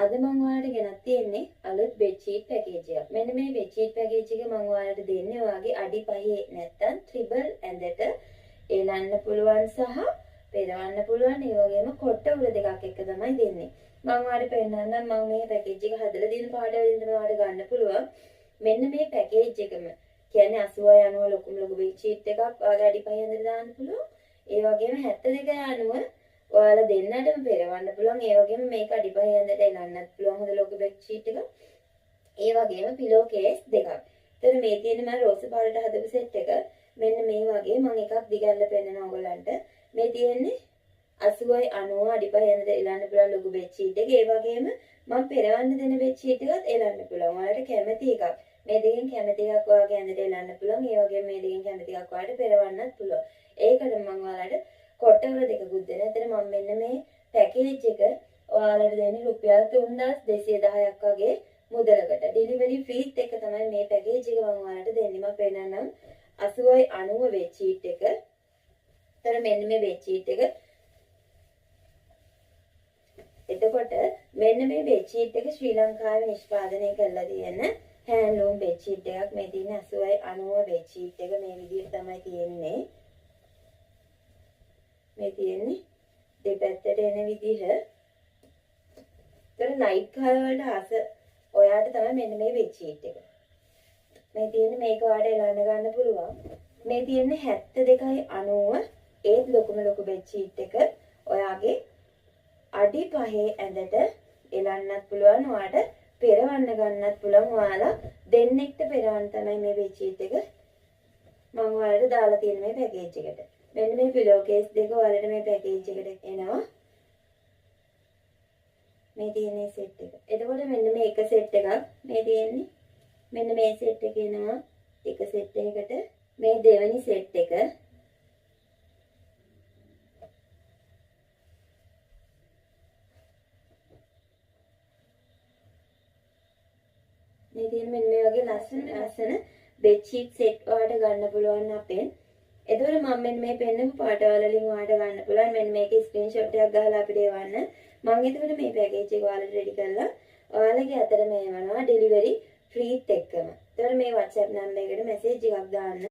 අද මම ඔයාලට ගෙනත් තියෙන්නේ අලුත් bedsheet package එකක්. මෙන්න මේ bedsheet package එක මම ඔයාලට දෙන්නේ ඔයාගේ අඩි 5 නැත්තම් ත්‍රිබල් ඇඳට එලන්න පුළුවන් සහ පෙරවන්න පුළුවන්. ඒ වගේම කොට්ට උර දෙකක් එක තමයි දෙන්නේ. මම ඔයාලට පෙන්නන්නම් මම මේ package එක හදලා දෙන පාඩ වලින් තමයි ඔයාලට ගන්න පුළුවන්. මෙන්න මේ package එකම කියන්නේ 80 90 ලොකු bedsheet එකක් ඔයාගේ අඩි 5 ඇඳට දාන්න පුළුවන්. ඒ වගේම 72 90 ඔයාලා දෙන්නටම පෙරවන්න පුළුවන්. ඒ වගේම මේක අඩි 5 ඇඳට එලන්නත් පුළුවන් හොඳ ලොකු bedsheet එකක්. ඒ වගේම pillow case දෙකක්. එතන මේ තියෙන මම රෝස පාටට හදපු set එක. මෙන්න මේ වගේ මම එකක් දිගල්ල පෙන්නනවා ඔයගලන්ට. මේ තියෙන්නේ 80යි 90 අඩි 5 ඇඳට එලන්න පුළුවන් ලොකු bedsheet එක. ඒ වගේම මම පෙරවන්න දෙන bedsheet එකත් එලන්න පුළුවන්. ඔයාලට කැමති එකක්. මේ දෙකෙන් කැමති එකක් ඔයාගේ ඇඳට එලන්න පුළුවන්. ඒ වගේම මේ දෙකෙන් කැමති එකක් ඔයාලට පෙරවන්නත් පුළුවන්. ඒකට මම ඔයාලට කොටවල දෙකකුත් දෙන. එතන මම මෙන්න මේ පැකේජ් එක ඔයාලට දෙන්නේ රුපියල් 3210ක් වගේ මුදලකට. ඩෙලිවරි ෆීත් එක තමයි මේ පැකේජ් එක මම ඔයාලට දෙන්නේ. මම පෙන්නන්නම් 80යි 90 bedsheet එක. එතන මෙන්න මේ bedsheet එක. එතකොට මෙන්න මේ bedsheet එක ශ්‍රී ලංකාවේ නිෂ්පාදනය කරලා තියෙන හැන්ඩ්ලූම් bedsheet එකක්. මේ තියෙන 80යි 90 bedsheet එක මේ විදිහට තමයි තියෙන්නේ. මේ තියෙන්නේ දෙපැත්තට එන විදිහ. ඒතර ලයිට් කලර් වලට ආස ඔයාට තමයි මෙන්න මේ bedsheet එක. මේ තියෙන්නේ මේක ඔයාලට එලන්න ගන්න පුළුවන්. මේ තියෙන්නේ 72යි 90 ඒත් ලොකු bedsheet එක. ඔයාගේ අඩි 5 ඇඳට එලන්නත් පුළුවන්. ඔයාට පෙරවන්න ගන්නත් පුළුවන්. ඔයාලා දෙන්නෙක්ට පෙරවන්න තමයි මේ bedsheet එක මම ඔයාලට දාලා තියෙන මේ පැකේජ් එකට. මෙන්න මේ pillow case දෙක ඔයාලට මේ පැකේජ් එකට එනවා. මේ තියෙන සෙට් එක. එතකොට මෙන්න මේ එක සෙට් එකක් මේ තියෙන්නේ. මෙන්න මේ සෙට් එක එනවා එක සෙට් එකකට. මේ දෙවෙනි සෙට් එක. මේ තියෙන මෙන්න මේ වගේ ලස්සන bedsheet set ඔයාලට ගන්න පුළුවන් අපෙන්. එතකොට මම මෙන්න මේ පෙන්නපු පාටවල වලින් ඔයාලට ගන්න පුළුවන්. මෙන්න මේකේ ස්ක්‍රීන්ෂොට් එකක් ගහලා අපිට එවන්න. මම එතකොට මේ පැකේජ් එක ඔයාලට රෙඩි කරලා ඔයාලගේ අතට මේ යවනවා ඩෙලිවරි ෆ්‍රීත් එක්කම. එතකොට මේ WhatsApp නම්බර් එකට මැසේජ් එකක් දාන්න.